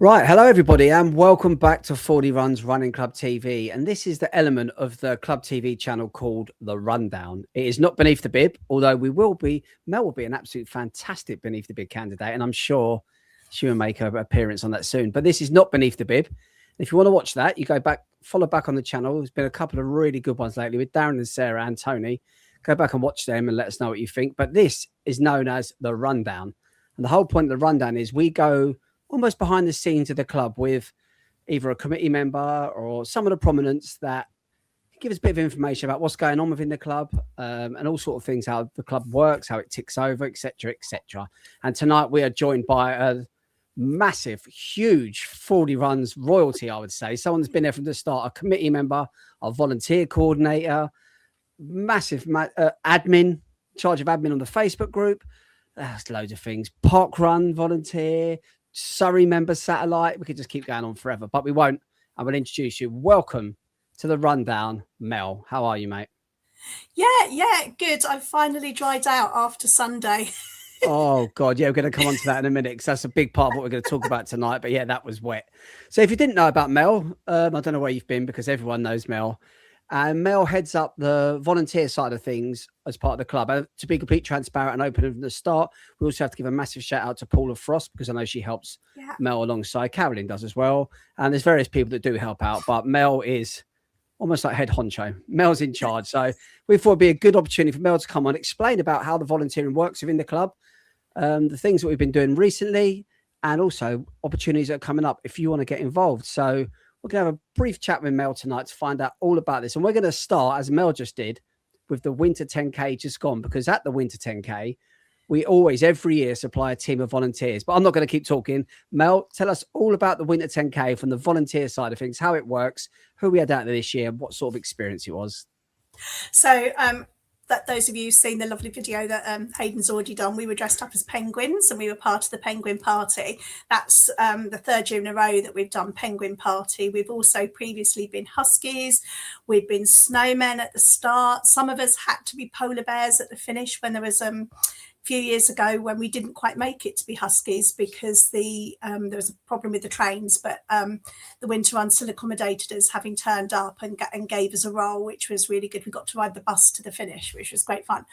Right, hello everybody, and welcome back to 40 Runs Running Club TV. And this is the element of the Club TV channel called The Rundown. It is not beneath the bib, although Mel will be an absolute fantastic beneath the bib candidate, and I'm sure she will make her appearance on that soon. But this is not beneath the bib. If you want to watch that, you go back, follow back on the channel. There's been a couple of really good ones lately with Darren and Sarah and Tony. Go back and watch them and let us know what you think. But this is known as The Rundown. And the whole point of The Rundown is we go almost behind the scenes of the club with either a committee member or some of the prominents that give us a bit of information about what's going on within the club, and all sort of things, how the club works, how it ticks over, etc., etc. And tonight we are joined by a massive, huge 40 Runs royalty, I would say. Someone that's been there from the start, a committee member, a volunteer coordinator, massive admin, in charge of admin on the Facebook group. There's loads of things. Park run volunteer, Surrey member satellite. We could just keep going on forever, but we won't. I will introduce you. Welcome to the Rundown, Mel. How are you, mate? Yeah, good. I finally dried out after Sunday. Oh God, yeah, we're going to come on to that in a minute because that's a big part of what we're going to talk about tonight. But yeah, that was wet. So if you didn't know about Mel, I don't know where you've been because everyone knows Mel. And Mel heads up the volunteer side of things as part of the club. And to be completely transparent and open from the start, we also have to give a massive shout out to Paula Frost because I know she helps Mel alongside. Carolyn does as well. And there's various people that do help out, but Mel is almost like head honcho. Mel's in charge. So we thought it'd be a good opportunity for Mel to come on, explain about how the volunteering works within the club, the things that we've been doing recently, and also opportunities that are coming up if you want to get involved. So we're going to have a brief chat with Mel tonight to find out all about this. And we're going to start, as Mel just did, with the Winter 10K just gone, because at the Winter 10K, we always, every year, supply a team of volunteers. But I'm not going to keep talking. Mel, tell us all about the Winter 10K from the volunteer side of things, how it works, who we had out there this year, and what sort of experience it was. So, that those of you who've seen the lovely video that Hayden's already done, we were dressed up as penguins and we were part of the penguin party. That's the third year in a row that we've done penguin party. We've also previously been huskies. We've been snowmen at the start. Some of us had to be polar bears at the finish when there was a few years ago when we didn't quite make it to be huskies because there was a problem with the trains, but the Winter Run still accommodated us, having turned up and gave us a role, which was really good. We got to ride the bus to the finish, which was great fun.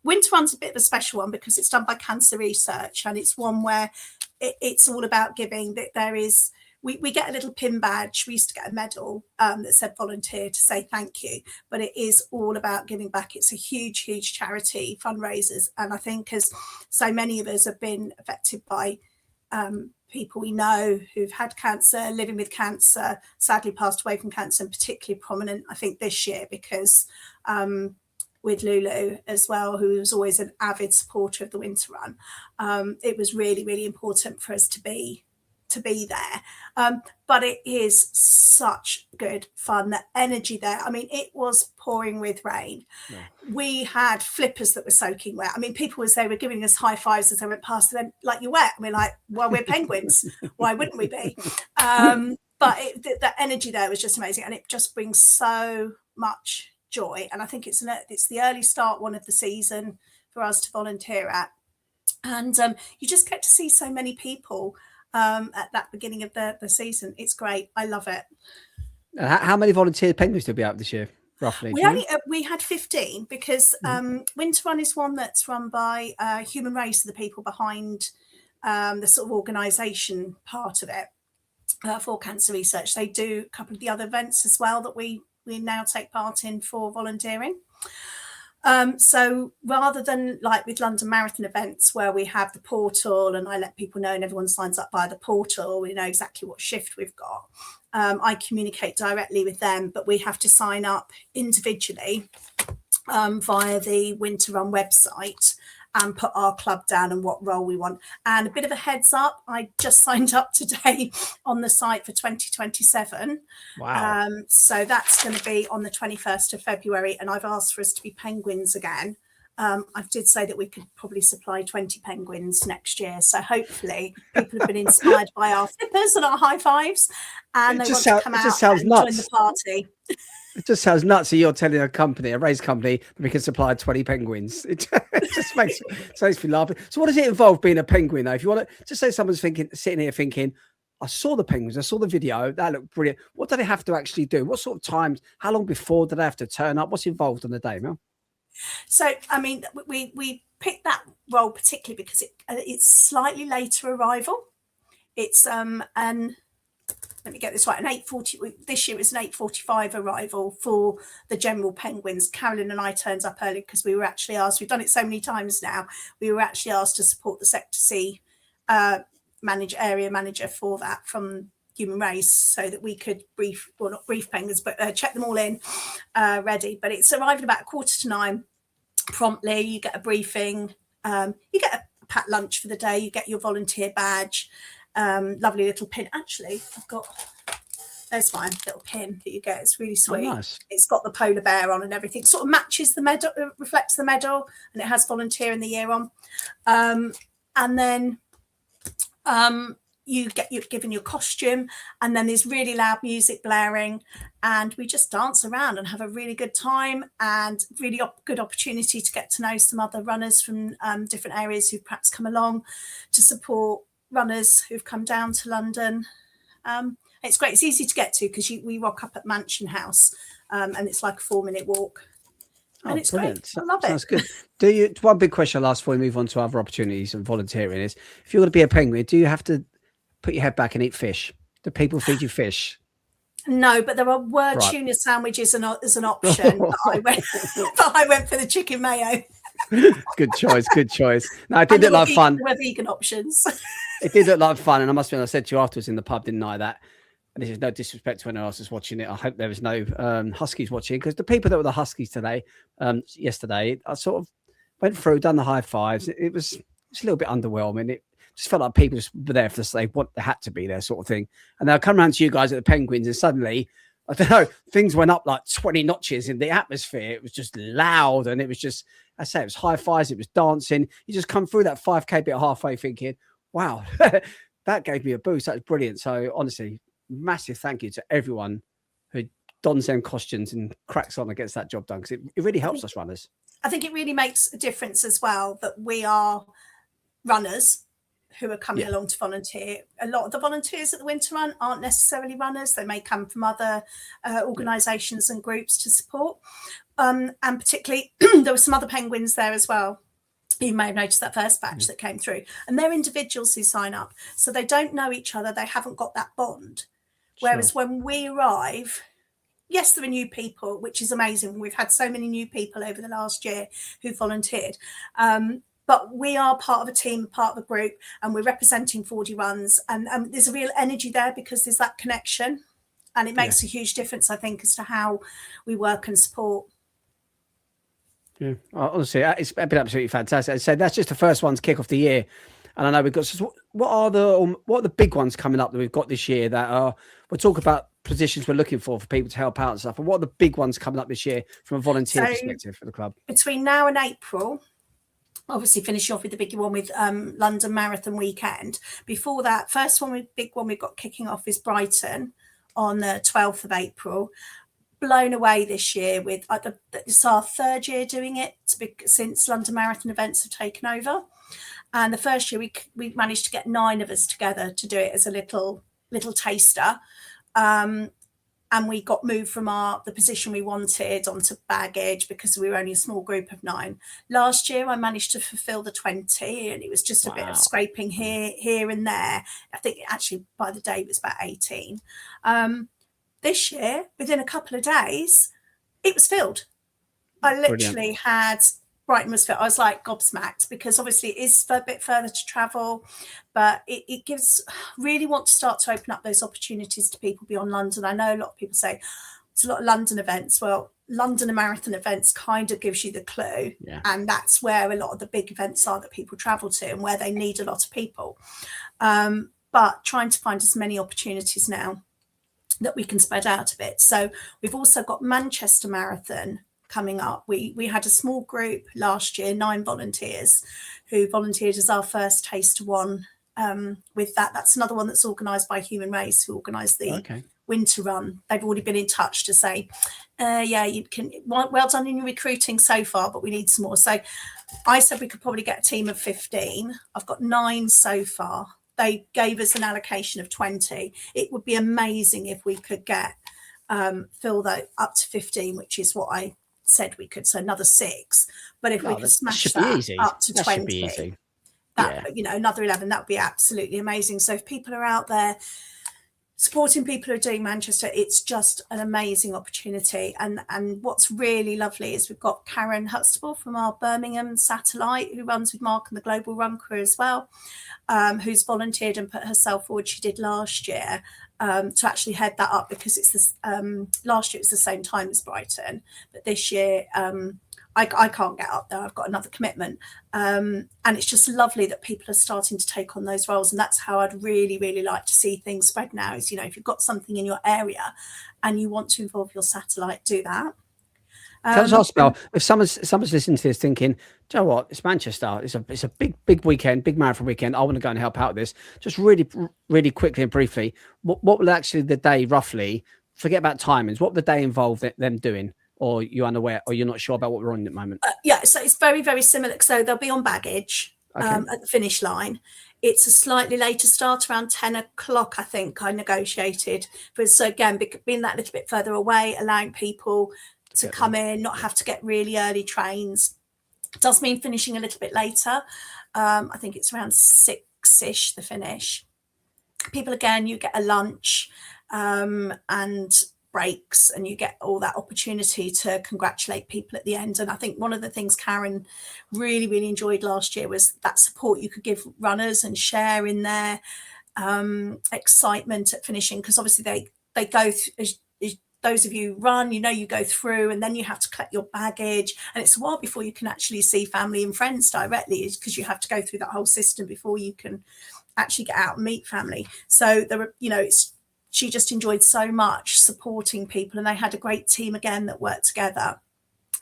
Winter Run's a bit of a special one because it's done by Cancer Research, and it's one where it's all about giving. That there is, we get a little pin badge. We used to get a medal that said volunteer to say thank you, but it is all about giving back. It's a huge charity fundraisers. And I think as so many of us have been affected by people we know who've had cancer, living with cancer, sadly passed away from cancer, and particularly prominent, I think, this year because with Lulu as well, who was always an avid supporter of the Winter Run, it was really important for us to be there, but it is such good fun. The energy there, I mean, it was pouring with rain. We had flippers that were soaking wet. I mean, people they were giving us high fives as they went past them, like, you're wet. And we're like, well, we're penguins, why wouldn't we be? But the energy there was just amazing, and it just brings so much joy. And I think it's the early start one of the season for us to volunteer at, and you just get to see so many people at that beginning of the season. It's great. I love it. How many volunteer penguins did we have this year, roughly? We had 15 because Winter Run is one that's run by Human Race, the people behind the sort of organisation part of it for Cancer Research. They do a couple of the other events as well that we now take part in for volunteering. So rather than like with London Marathon events where we have the portal and I let people know and everyone signs up via the portal, we know exactly what shift we've got. I communicate directly with them, but we have to sign up individually via the Winter Run website and put our club down and what role we want. And a bit of a heads up, I just signed up today on the site for 2027. Wow. So that's going to be on the 21st of February. And I've asked for us to be penguins again. I did say that we could probably supply 20 penguins next year. So hopefully people have been inspired by our flippers and our high fives. And they want to come out and join the party. It just sounds nuts. So you're telling a race company that we can supply 20 penguins. It just makes me laugh. So what does it involve being a penguin, though? If you want to, just say someone's sitting here thinking, I saw the penguins, I saw the video, that looked brilliant. What do they have to actually do? What sort of times, how long before do they have to turn up? What's involved on the day, Mel? So, I mean, we picked that role particularly because it's slightly later arrival. It's and let me get this right, an 8:40. This year it's an 8:45 arrival for the general penguins. Carolyn and I turned up early because we were actually asked. We've done it so many times now. We were actually asked to support the Sector C area manager for that from Human Race, so that we could not brief penguins, but check them all in ready. But it's arriving about 8:45 promptly. You get a briefing, you get a packed lunch for the day, you get your volunteer badge, lovely little pin. Actually, there's my little pin that you get. It's really sweet. Oh, nice. It's got the polar bear on and everything. Sort of matches the medal, reflects the medal, and it has volunteer in the year on. And then you're given your costume, and then there's really loud music blaring, and we just dance around and have a really good time, and really good opportunity to get to know some other runners from different areas who've perhaps come along to support runners who've come down to London. It's great. It's easy to get to because we rock up at Mansion House, and it's like a 4-minute walk. And it's brilliant. Great. I love it. Sounds good. One big question I'll ask before we move on to other opportunities and volunteering is, if you're going to be a penguin, do you have to put your head back and eat fish? Do people feed you fish? No, but there were tuna sandwiches as an option. But I went for the chicken mayo. Good choice. Good choice. No, it did look like fun. There were vegan options. It did look like fun, and I must be honest, I said to you afterwards in the pub, didn't I, that, and this is no disrespect to anyone else that's watching it, I hope there was no Huskies watching, because the people that were the Huskies today, yesterday, I sort of went through, done the high fives. It was a little bit underwhelming. It just felt like people just were there for the sake what they had to be there, sort of thing. And then I come around to you guys at the Penguins, and suddenly, I don't know, things went up like 20 notches in the atmosphere. It was just loud, and it was just, I say, it was high fives, it was dancing. You just come through that 5K bit halfway thinking, wow, that gave me a boost. That was brilliant. So honestly, massive thank you to everyone who dons them costumes and cracks on and gets that job done, because it really helps us runners. I think it really makes a difference as well that we are runners who are coming along to volunteer. A lot of the volunteers at the Winter Run aren't necessarily runners. They may come from other organisations and groups to support. And particularly, there were some other penguins there as well. You may have noticed that first batch that came through. And they're individuals who sign up. So they don't know each other. They haven't got that bond. Whereas when we arrive, yes, there are new people, which is amazing. We've had so many new people over the last year who volunteered. But we are part of a team, part of a group, and we're representing 40 runs. And there's a real energy there because there's that connection. And it makes a huge difference, I think, as to how we work and support. Yeah, honestly, it's been absolutely fantastic. So that's just the first ones kick off the year. And I know we've got, what are the big ones coming up that we've got this year that we'll talk about positions we're looking for people to help out and stuff. And what are the big ones coming up this year from a volunteer perspective for the club? Between now and April, obviously finishing off with the big one with London Marathon weekend. Before that, big one we've got kicking off is Brighton on the 12th of April. Blown away this year with it's our third year doing it since London Marathon events have taken over. And the first year we managed to get 9 of us together to do it as a little taster. And we got moved from the position we wanted onto baggage because we were only a small group of 9. Last year, I managed to fulfill the 20, and it was just a bit of scraping here and there. I think actually by the day it was about 18. This year, within a couple of days, it was filled. I literally had Brighton was filled. I was like gobsmacked because obviously it is a bit further to travel, but it really want to start to open up those opportunities to people beyond London. I know a lot of people say it's a lot of London events. Well, London Marathon events kind of gives you the clue, and that's where a lot of the big events are that people travel to and where they need a lot of people. But trying to find as many opportunities now that we can spread out a bit. So we've also got Manchester Marathon coming up. We had a small group last year, 9 volunteers who volunteered as our first taster one with that. That's another one that's organised by Human Race, who organised the Winter Run. They've already been in touch to say, you can, well done in your recruiting so far, but we need some more. So I said we could probably get a team of 15. I've got 9 so far. they gave us an allocation of 20. It would be amazing if we could get fill that up to 15, which is what I said we could, so another 6. But if we could smash that up to 20, that, you know, another 11, that would be absolutely amazing. So if people are out there supporting people who are doing Manchester, it's just an amazing opportunity. And what's really lovely is we've got Karen Huxtable from our Birmingham satellite, who runs with Mark and the Global Run Crew as well, who's volunteered and put herself forward. She did last year to actually head that up, because it's this last year it was the same time as Brighton, but this year I can't get up there. I've got another commitment. And it's just lovely that people are starting to take on those roles. And that's how I'd really, really like to see things spread now is, you know, if you've got something in your area and you want to involve your satellite, do that. Can I just ask, Mel, if someone's listening to this thinking, do you know what, it's Manchester, it's a big weekend, big marathon weekend, I want to go and help out with this. Just really quickly and briefly, what will actually the day roughly, forget about timings, what would the day involve them doing? Or you're unaware, or you're not sure about what we're on at the moment? Yeah, so it's very, very similar. So they'll be on baggage at the finish line. It's a slightly later start, around 10 o'clock, I think, I negotiated. But so again, being that little bit further away, allowing people to come in, not have to get really early trains. It does mean finishing a little bit later. I think it's around 6-ish, the finish. People, again, you get a lunch and breaks, and you get all that opportunity to congratulate people at the end. And I think one of the things Karen really, really enjoyed last year was that support you could give runners and share in their excitement at finishing, because obviously they go as those of you run, you know, you go through and then you have to collect your baggage, and it's a while before you can actually see family and friends directly, because you have to go through that whole system before you can actually get out and meet family. So there were, you know, she just enjoyed so much supporting people, and they had a great team again that worked together,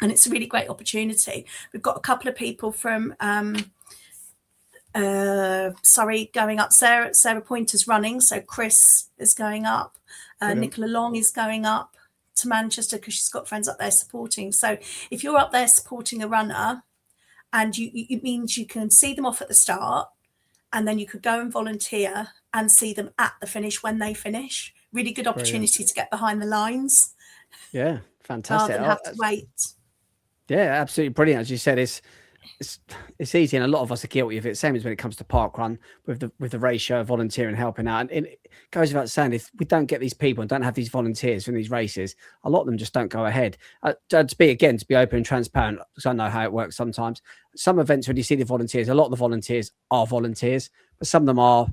and it's a really great opportunity. We've got a couple of people from Surrey going up. Sarah Pointer's running, so Chris is going up. Nicola Long is going up to Manchester because she's got friends up there supporting. So if you're up there supporting a runner, and it means you can see them off at the start, and then you could go and volunteer and see them at the finish when they finish. Really good opportunity to get behind the lines. Yeah, fantastic. Rather than have to wait. Yeah, absolutely brilliant. As you said, it's easy, and a lot of us are guilty of it. Same as when it comes to park run with the ratio, volunteering, helping out. And it goes without saying, if we don't get these people and don't have these volunteers from these races, a lot of them just don't go ahead. To be open and transparent, because I know how it works sometimes. Some events, when you see the volunteers, a lot of the volunteers are volunteers, but some of them are,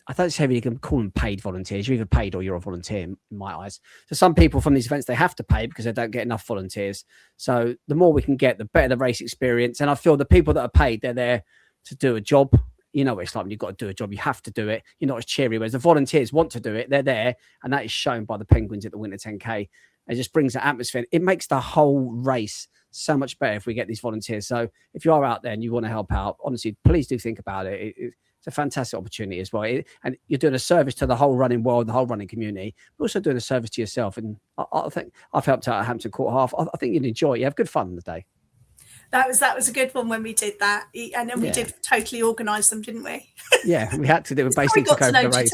I don't say you can call them paid volunteers. You're either paid or you're a volunteer in my eyes. So some people from these events, they have to pay because they don't get enough volunteers. So the more we can get, the better the race experience. And I feel the people that are paid, they're there to do a job. You know what it's like when you've got to do a job. You have to do it. You're not as cheery. Whereas the volunteers want to do it. They're there. And that is shown by the Penguins at the Winter 10K. It just brings the atmosphere. It makes the whole race so much better if we get these volunteers. So if you are out there and you want to help out, honestly, please do think about it. It's a fantastic opportunity as well. And you're doing a service to the whole running world, the whole running community, but also doing a service to yourself. And I think I've helped out at Hampton Court Half. I think you'd enjoy it. You have good fun on the day. That was a good one when we did that. And then we did totally organise them, didn't we? Yeah, we had to do it. Basically took over the race.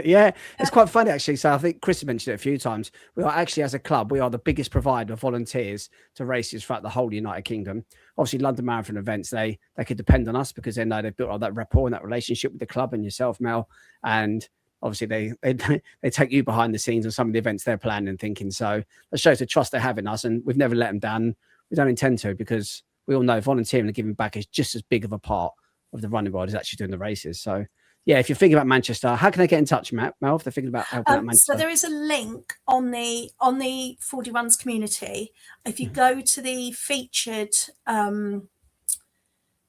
Yeah, it's quite funny actually. So I think Chris mentioned it a few times. We are actually, as a club, we are the biggest provider of volunteers to races throughout the whole United Kingdom. Obviously, London Marathon events, they could depend on us because they know they've built all that rapport and that relationship with the club and yourself, Mel. And obviously they take you behind the scenes on some of the events they're planning and thinking. So that shows the trust they have in us, and we've never let them down. We don't intend to, because we all know volunteering and giving back is just as big of a part of the running world as actually doing the races. So yeah, if you're thinking about Manchester, how can they get in touch, Mel, if they're thinking about helping out Manchester? So there is a link on the 40 Runs community. If you go to the featured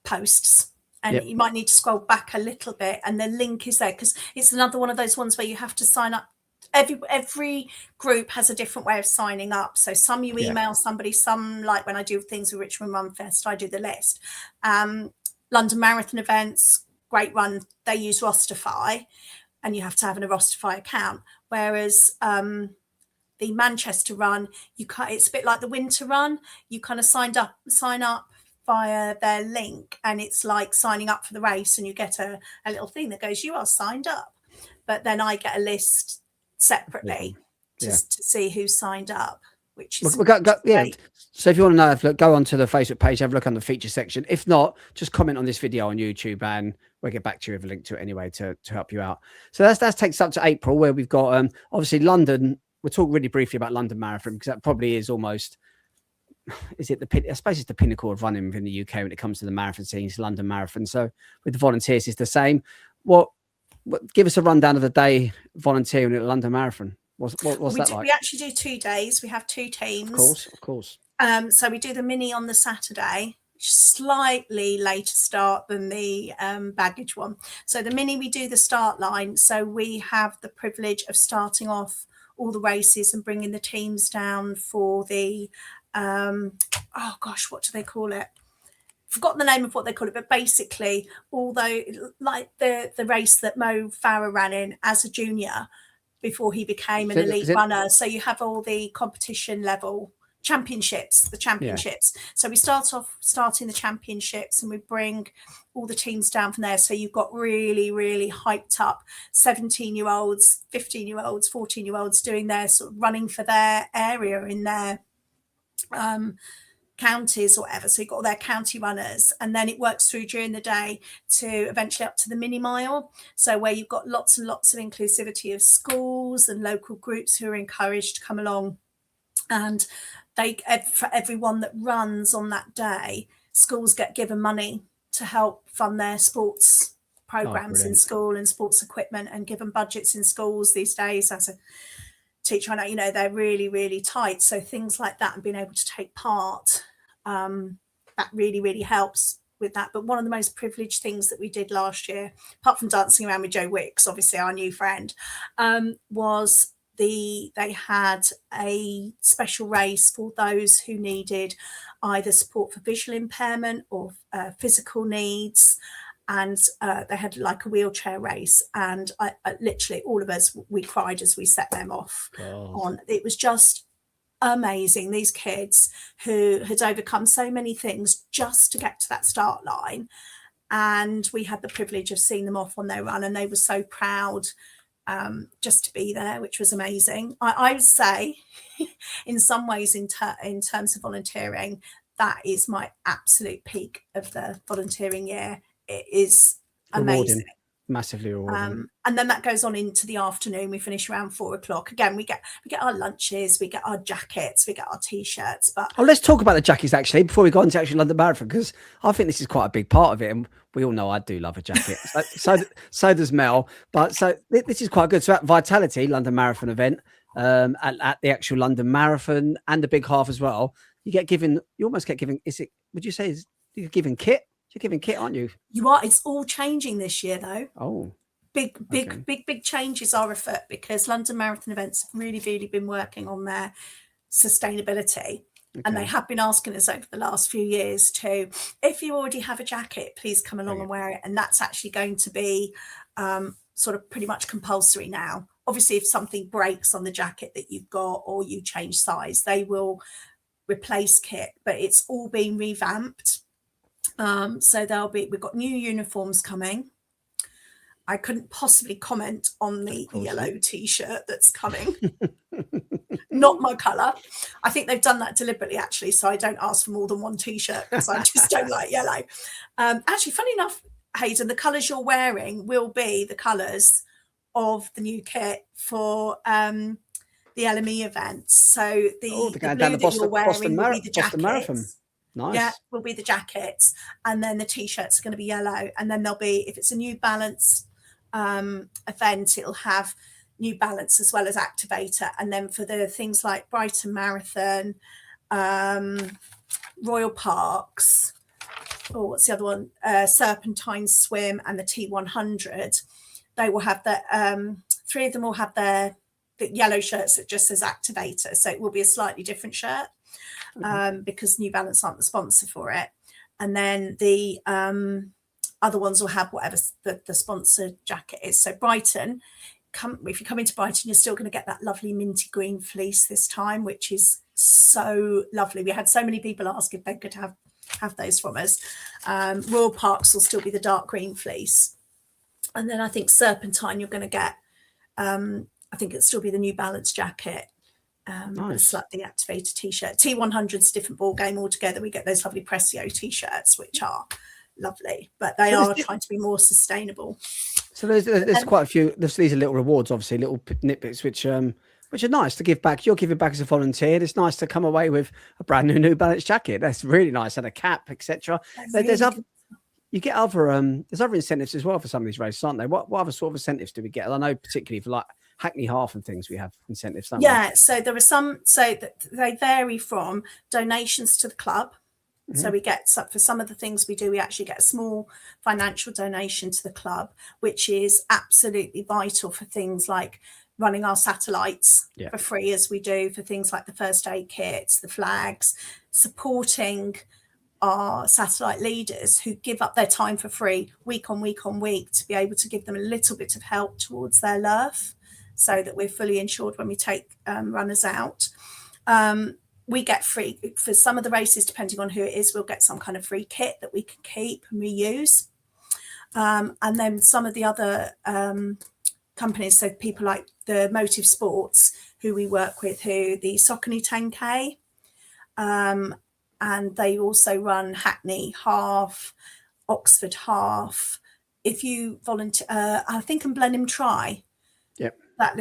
posts, and you might need to scroll back a little bit, and the link is there, because it's another one of those ones where you have to sign up. Every group has a different way of signing up. So some you email somebody, some, like when I do things with Richmond Run Fest, I do the list. London Marathon events, Great Run, they use Rosterify, and you have to have a Rosterify account. Whereas the Manchester Run, it's a bit like the Winter Run. You kind of sign up via their link, and it's like signing up for the race, and you get a little thing that goes, you are signed up. But then I get a list separately to see who's signed up, which is yeah. So if you want to know, go onto the Facebook page, have a look on the feature section. If not, just comment on this video on YouTube and we'll get back to you with a link to it anyway to help you out. So that takes up to April, where we've got obviously London. We'll talk really briefly about London Marathon, because that probably is almost, is it I suppose it's the pinnacle of running within the UK when it comes to the marathon scene, London Marathon. So with the volunteers, it's the same. What give us a rundown of the day volunteering at the London Marathon? What's that like? We actually do 2 days. We have 2 teams. Of course. So we do the mini on the Saturday, slightly later start than the baggage one. So the mini, we do the start line. So we have the privilege of starting off all the races and bringing the teams down for the, oh gosh, what do they call it? Forgotten the name of what they call it, but basically, although like the race that Mo Farah ran in as a junior before he became an elite runner. So you have all the competition level championships. So we start off starting the championships, and we bring all the teams down from there. So you've got really, really hyped up 17-year-olds, 15-year-olds, 14-year-olds doing their sort of running for their area in their counties or whatever. So you've got all their county runners, and then it works through during the day to eventually up to the mini mile. So where you've got lots and lots of inclusivity of schools and local groups who are encouraged to come along, and for everyone that runs on that day, schools get given money to help fund their sports programs in school and sports equipment, and given budgets in schools these days. As a teacher, I know, they're really, really tight. So things like that and being able to take part, that really, really helps with that. But one of the most privileged things that we did last year, apart from dancing around with Joe Wicks, obviously our new friend, was they had a special race for those who needed either support for visual impairment or physical needs. And they had like a wheelchair race, and I literally all of us, we cried as we set them off. It was just amazing. These kids who had overcome so many things just to get to that start line, and we had the privilege of seeing them off on their run, and they were so proud just to be there, which was amazing. I would say in some ways in terms of volunteering, that is my absolute peak of the volunteering year. It is amazing. Massively rewarding. And then that goes on into the afternoon. We finish around 4 o'clock. Again, we get our lunches, we get our jackets, we get our t-shirts. But let's talk about the jackets actually before we go into actually London Marathon, because I think this is quite a big part of it, and we all know I do love a jacket. so does Mel. But so this is quite good. So at Vitality London Marathon event, at the actual London Marathon and the big half as well, you almost get given. Would you say you're giving kit? You're giving kit, aren't you? You are. It's all changing this year, though. Oh, big changes are afoot, because London Marathon events have really, really been working on their sustainability. And they have been asking us over the last few years to, if you already have a jacket, please come along and wear it. And that's actually going to be sort of pretty much compulsory now. Obviously, if something breaks on the jacket that you've got or you change size, they will replace kit, but it's all been revamped. So we've got new uniforms coming. I couldn't possibly comment on the yellow t-shirt that's coming. Not my colour. I think they've done that deliberately, actually, so I don't ask for more than one t-shirt, because I just don't like yellow. Actually, funny enough, Hayden, the colours you're wearing will be the colours of the new kit for the LME events. So the blue that you're wearing will be the jackets. Nice. Yeah, will be the jackets, and then the t-shirts are going to be yellow, and then there'll be, if it's a New Balance event, it'll have New Balance as well as Activator. And then for the things like Brighton Marathon, Royal Parks, or what's the other one, Serpentine Swim, and the T100, they will have the 3 of them will have the yellow shirts that just says Activator, so it will be a slightly different shirt. Because New Balance aren't the sponsor for it. And then the other ones will have whatever the sponsor jacket is. So Brighton, if you come into Brighton, you're still going to get that lovely minty green fleece this time, which is so lovely. We had so many people ask if they could have have those from us. Royal Parks will still be the dark green fleece. And then I think Serpentine, you're going to get, I think it'll still be the New Balance jacket, a slightly activated t-shirt. T100's a different ball game altogether. We get those lovely Precio t-shirts, which are lovely, but they are trying to be more sustainable. So there's quite a few. These are little rewards, obviously, little nitbits, which are nice to give back. You're giving back as a volunteer. It's nice to come away with a brand New Balance jacket. That's really nice, and a cap, etc. You get other there's other incentives as well for some of these races, aren't there? What other sort of incentives do we get? I know particularly for like Hackney Half and things, we have incentives. Yeah, so there are some. So they vary from donations to the club. So we get, for some of the things we do, we actually get a small financial donation to the club, which is absolutely vital for things like running our satellites for free, as we do for things like the first aid kits, the flags, supporting our satellite leaders who give up their time for free week on week on week to be able to give them a little bit of help towards their LERF, so that we're fully insured when we take runners out. We get free for some of the races, depending on who it is, we'll get some kind of free kit that we can keep and reuse. And then some of the other companies, so people like the Motive Sports, who we work with, who the Saucony 10K, and they also run Hackney Half, Oxford Half. If you volunteer, I think, and Blenheim Try. That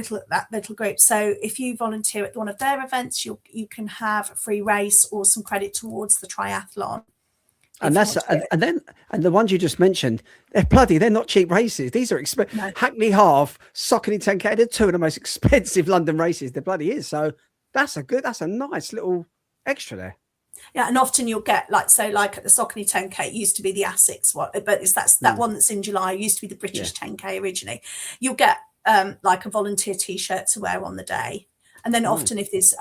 little group. So if you volunteer at one of their events, you can have a free race or some credit towards the triathlon. And the ones you just mentioned, they're not cheap races. These are expensive. No. Hackney Half, Saucony 10K, they're two of the most expensive London races there bloody is. So that's a nice little extra there. Yeah, and often you'll get like at the Saucony 10K, it used to be the ASICS one, but that one that's in July, used to be the British 10K originally. You'll get like a volunteer t-shirt to wear on the day, and then often if there's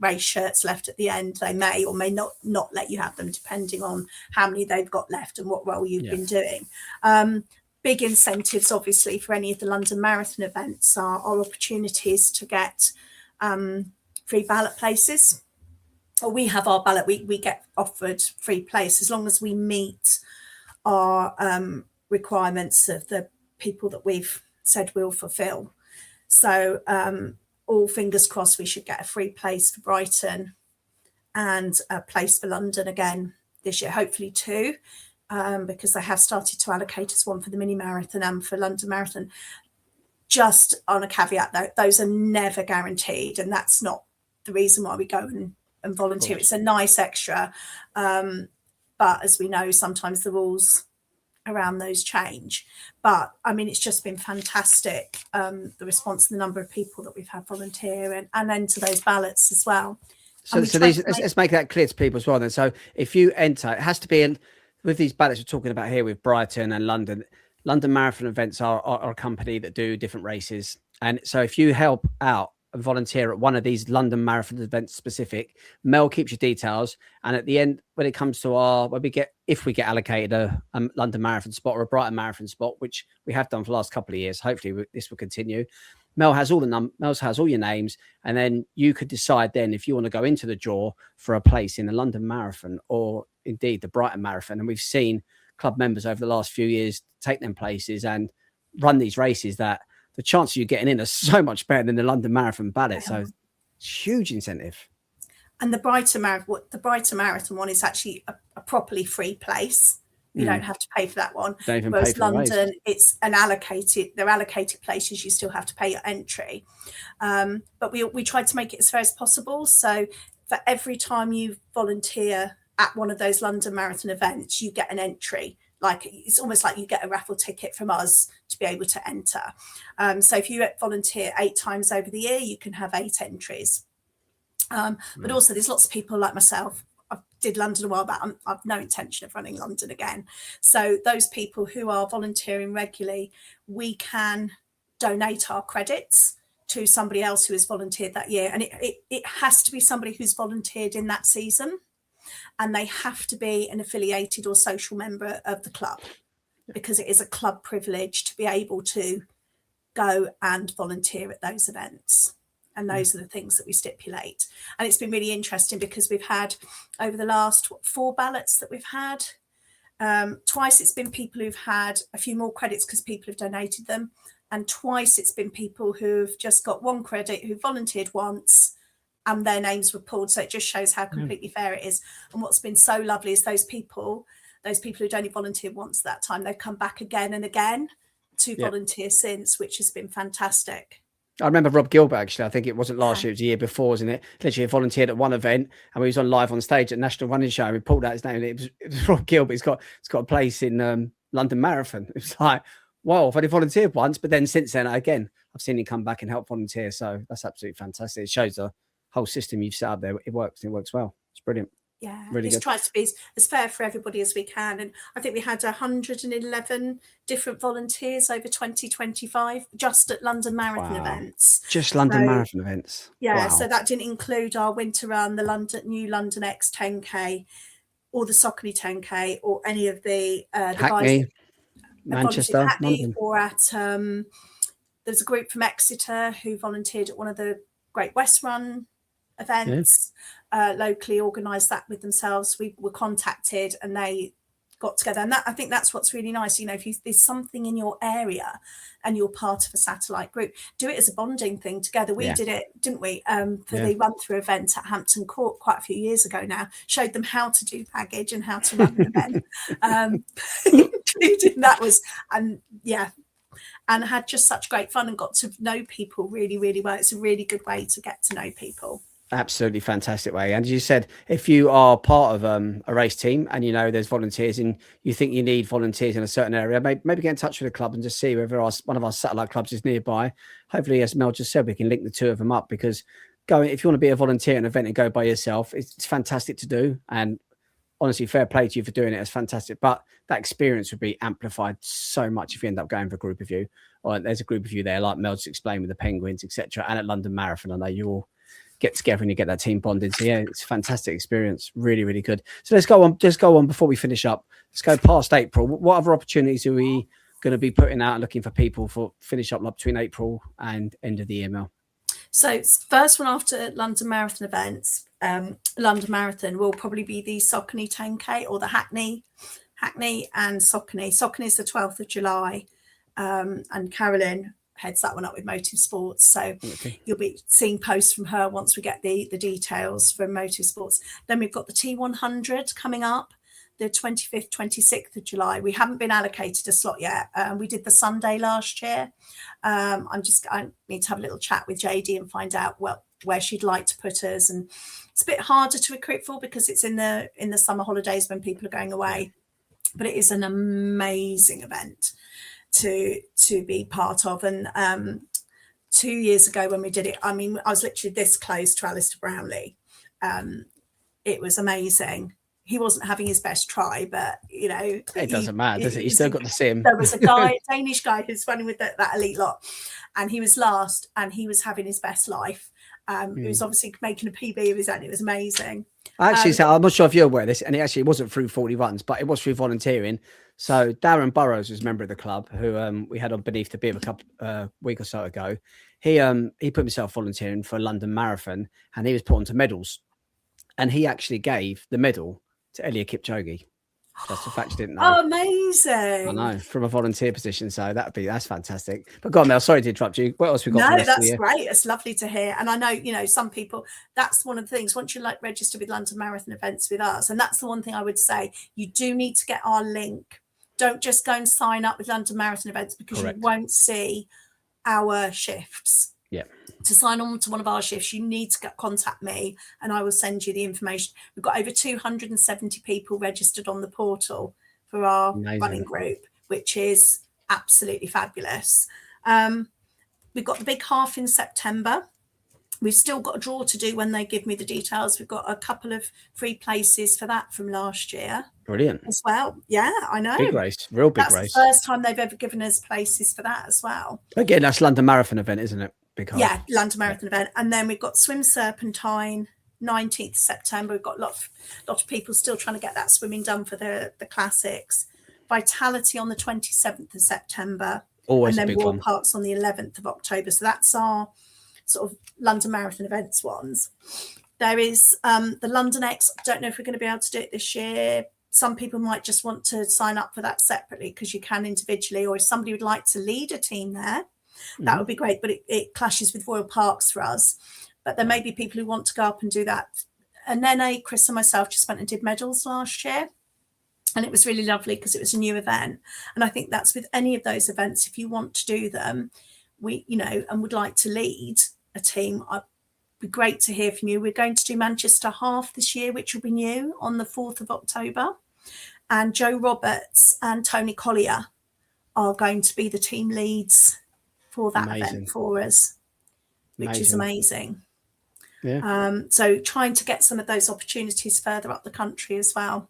race shirts left at the end, they may or may not let you have them, depending on how many they've got left and what role you've been doing. Big incentives obviously for any of the London Marathon events are opportunities to get free ballot places. Or we have our ballot, we get offered free place as long as we meet our requirements of the people that we've said we'll fulfill. So all fingers crossed, we should get a free place for Brighton and a place for London again this year, hopefully two, because they have started to allocate us one for the mini marathon and for London Marathon. Just on a caveat though, those are never guaranteed, and that's not the reason why we go and volunteer. It's a nice extra, but as we know, sometimes the rules around those change. But I mean, it's just been fantastic, the response and the number of people that we've had volunteer and enter those ballots as well. So let's make that clear to people as well then. So if you enter, it has to be with these ballots we're talking about here with Brighton and London Marathon events are a company that do different races. And so if you help out and volunteer at one of these London Marathon events specific, Mel keeps your details, and at the end, when it comes to if we get allocated a London Marathon spot or a Brighton Marathon spot, which we have done for the last couple of years, hopefully this will continue. Mel has all your names, and then you could decide then if you want to go into the draw for a place in the London Marathon or indeed the Brighton Marathon. And we've seen club members over the last few years take them places and run these races that the chances of you getting in are so much better than the London Marathon ballot. So it's huge incentive. And the Brighton Marathon one is actually a properly free place. You don't have to pay for that one. Whereas London, it's they're allocated places. You still have to pay your entry. But we tried to make it as fair as possible. So for every time you volunteer at one of those London Marathon events, you get an entry. Like it's almost like you get a raffle ticket from us to be able to enter. So if you volunteer 8 times over the year, you can have 8 entries. But also there's lots of people like myself. I did London a while back. I've no intention of running London again. So those people who are volunteering regularly, we can donate our credits to somebody else who has volunteered that year. And it has to be somebody who's volunteered in that season. And they have to be an affiliated or social member of the club, because it is a club privilege to be able to go and volunteer at those events. And those are the things that we stipulate. And it's been really interesting because we've had over the last 4 ballots that we've had, twice it's been people who've had a few more credits because people have donated them. And twice it's been people who've just got 1 credit, who volunteered once and their names were pulled. So it just shows how completely fair it is. And what's been so lovely is those people who'd only volunteered once at that time, they've come back again and again to volunteer since, which has been fantastic. I remember Rob Gilbert, actually. I think it wasn't last year, it was the year before, wasn't it? Literally volunteered at one event and we was on live on stage at National Running Show and we pulled out his name and it was Rob Gilbert. He's got a place in London Marathon. It was like, wow, I've only volunteered once, but then since then, again, I've seen him come back and help volunteer. So that's absolutely fantastic. It shows the whole system you've set up there. It works well. It's brilliant. Yeah, really just good. try to be as fair for everybody as we can. And I think we had 111 different volunteers over 2025 just at London Marathon events. Just London Marathon events. Yeah, wow. So that didn't include our winter run, the new London X 10K, or the Saucony 10K, or any of the Hackney, guys Manchester, Hackney, or at there's a group from Exeter who volunteered at one of the Great West Run events. Locally organised that with themselves. We were contacted and they got together, and that, I think that's what's really nice. You know, if there's something in your area and you're part of a satellite group, do it as a bonding thing together. We did it, didn't we, for the run through event at Hampton Court quite a few years ago now. Showed them how to do baggage and how to run an event. Including that was, and had just such great fun and got to know people really, really well. It's a really good way to get to know people. Absolutely fantastic way. And as you said, if you are part of a race team and you know there's volunteers and you think you need volunteers in a certain area, maybe get in touch with the club and just see whether one of our satellite clubs is nearby. Hopefully, as Mel just said, we can link the 2 of them up, because if you want to be a volunteer in an event and go by yourself, it's fantastic to do. And honestly, fair play to you for doing it. It's fantastic. But that experience would be amplified so much if you end up going for a group of you, or there's a group of you there, like Mel just explained, with the Penguins, etc. And at London Marathon, I know you all get together and you get that team bonded. So yeah, it's a fantastic experience. Really, really good. So let's go on. Just go on before we finish up. Let's go past April. What other opportunities are we going to be putting out and looking for people for finish up between April and end of the year, Mel? So first one after London Marathon events, London Marathon will probably be the Saucony 10K or the Hackney and Saucony. Saucony is the 12th of July, and Carolyn heads that one up with Motive Sports. So you'll be seeing posts from her once we get the details from Motive Sports. Then we've got the T100 coming up, the 25th, 26th of July. We haven't been allocated a slot yet. We did the Sunday last year. I need to have a little chat with JD and find out where she'd like to put us. And it's a bit harder to recruit for because it's in the summer holidays when people are going away. But it is an amazing event to be part of. And 2 years ago when we did it, I mean, I was literally this close to Alistair Brownlee. It was amazing. He wasn't having his best try, but you know, it doesn't matter, does it? You still got to see him. There was a guy, Danish guy, who's running with that elite lot, and he was last, and he was having his best life. He was obviously making a PB of his own. It was amazing. Actually, so I'm not sure if you're aware of this, and it wasn't through 40 runs, but it was through volunteering. So Darren Burrows was a member of the club who we had on Beneath the Bib a couple week or so ago. He put himself volunteering for a London Marathon, and he was put onto medals, and he actually gave the medal to Eliud Kipchoge. That's the fact you didn't know. Oh, amazing. I know, from a volunteer position. So that's fantastic. But go on, Mel, sorry to interrupt you. What else we got? No, that's great. It's lovely to hear. And I know, you know, some people, that's one of the things, once you register with London Marathon events with us, and that's the one thing I would say, you do need to get our link. Don't just go and sign up with London Marathon events because you won't see our shifts. Yeah. To sign on to one of our shifts, you need to contact me and I will send you the information. We've got over 270 people registered on the portal for our running group, which is absolutely fabulous. We've got the big half in September. We've still got a draw to do when they give me the details. We've got a couple of free places for that from last year. Brilliant. As well. Yeah, I know. Big race, real big race. That's the first time they've ever given us places for that as well. Again, that's London Marathon event, isn't it? Yeah, London Marathon event. And then we've got Swim Serpentine, 19th September. We've got a lot of people still trying to get that swimming done for the classics. Vitality on the 27th of September. Always and a then big War one. Parks on the 11th of October. So that's our sort of London Marathon events ones. There is the London X. I don't know if we're going to be able to do it this year. Some people might just want to sign up for that separately, because you can individually, or if somebody would like to lead a team there, that would be great. But it clashes with Royal Parks for us. But there may be people who want to go up and do that. And then Chris and myself just went and did medals last year. And it was really lovely because it was a new event. And I think that's with any of those events, if you want to do them, and would like to lead a team, I'd be great to hear from you. We're going to do Manchester Half this year, which will be new on the 4th of October. And Joe Roberts and Tony Collier are going to be the team leads for that event for us, which is amazing. Yeah. So trying to get some of those opportunities further up the country as well.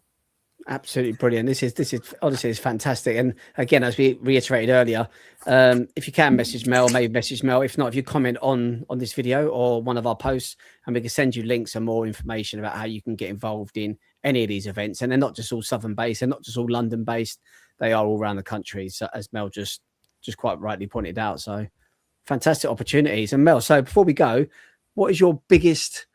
Absolutely brilliant. This is honestly, it's fantastic. And again, as we reiterated earlier, if you can message Mel, maybe message Mel. If not, if you comment on this video or one of our posts, and we can send you links and more information about how you can get involved in any of these events. And they're not just all Southern based, they're not just all London based, they are all around the country. So as Mel just quite rightly pointed out. So fantastic opportunities. And Mel, so before we go, what is your biggest,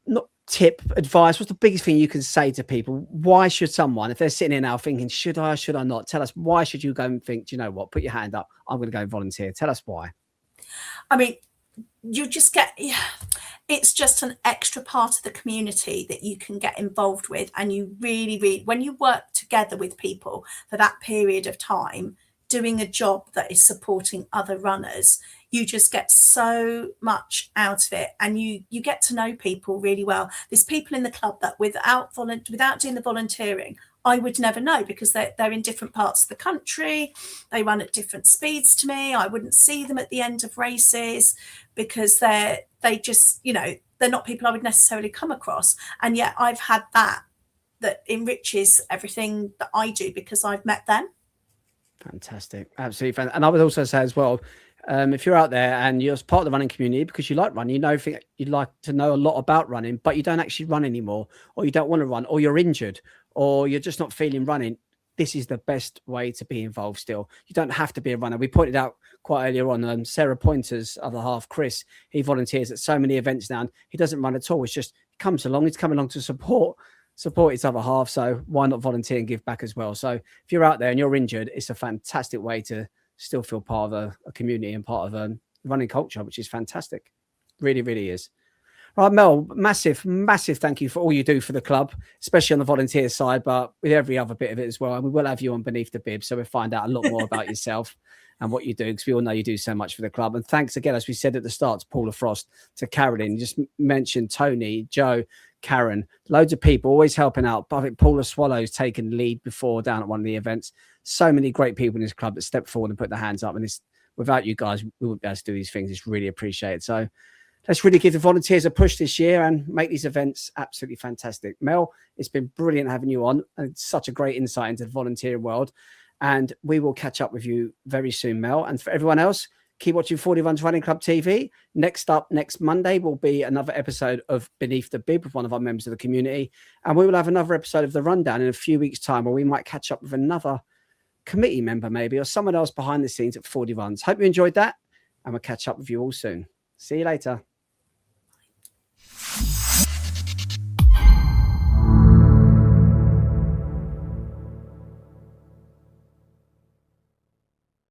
not tip, advice, what's the biggest thing you can say to people? Why should someone, if they're sitting here now thinking, should I not, tell us, why should you go and think, do you know what, put your hand up, I'm going to go and volunteer? Tell us why. I mean, you just get, it's just an extra part of the community that you can get involved with. And you really, when you work together with people for that period of time, doing a job that is supporting other runners, you just get so much out of it, and you get to know people really well. There's people in the club that without doing the volunteering, I would never know, because they're in different parts of the country. They run at different speeds to me. I wouldn't see them at the end of races, because they just, they're not people I would necessarily come across. And yet I've had that enriches everything that I do, because I've met them. Fantastic. Absolutely fantastic. And I would also say as well, if you're out there and you're part of the running community because you like running, you'd like to know a lot about running, but you don't actually run anymore, or you don't want to run, or you're injured, or you're just not feeling running, this is the best way to be involved still. You don't have to be a runner. We pointed out quite earlier on, Sarah Pointer's other half, Chris, he volunteers at so many events now, and he doesn't run at all. It's just, he comes along, he's coming along to support his other half. So why not volunteer and give back as well? So if you're out there and you're injured, it's a fantastic way to still feel part of a community and part of a running culture, which is fantastic. Really, really is. Right, Mel, massive thank you for all you do for the club, especially on the volunteer side, but with every other bit of it as well. And we will have you on Beneath the Bib, so we'll find out a lot more about yourself and what you do, because we all know you do so much for the club. And thanks again, as we said at the start, to Paula Frost, to Carolyn. You just mentioned Tony, Joe, Karen, loads of people always helping out. But I think Paula Swallow's taken lead before down at one of the events. So many great people in this club that step forward and put their hands up. And without you guys, we wouldn't be able to do these things. It's really appreciated. So let's really give the volunteers a push this year and make these events absolutely fantastic. Mel, it's been brilliant having you on, and it's such a great insight into the volunteering world. And we will catch up with you very soon, Mel. And for everyone else, keep watching 40 Runs Running Club TV. Next up, next Monday, will be another episode of Beneath the Bib with one of our members of the community. And we will have another episode of The Rundown in a few weeks' time, where we might catch up with another committee member maybe, or someone else behind the scenes at 40 Runs. Hope you enjoyed that, and we'll catch up with you all soon. See you later.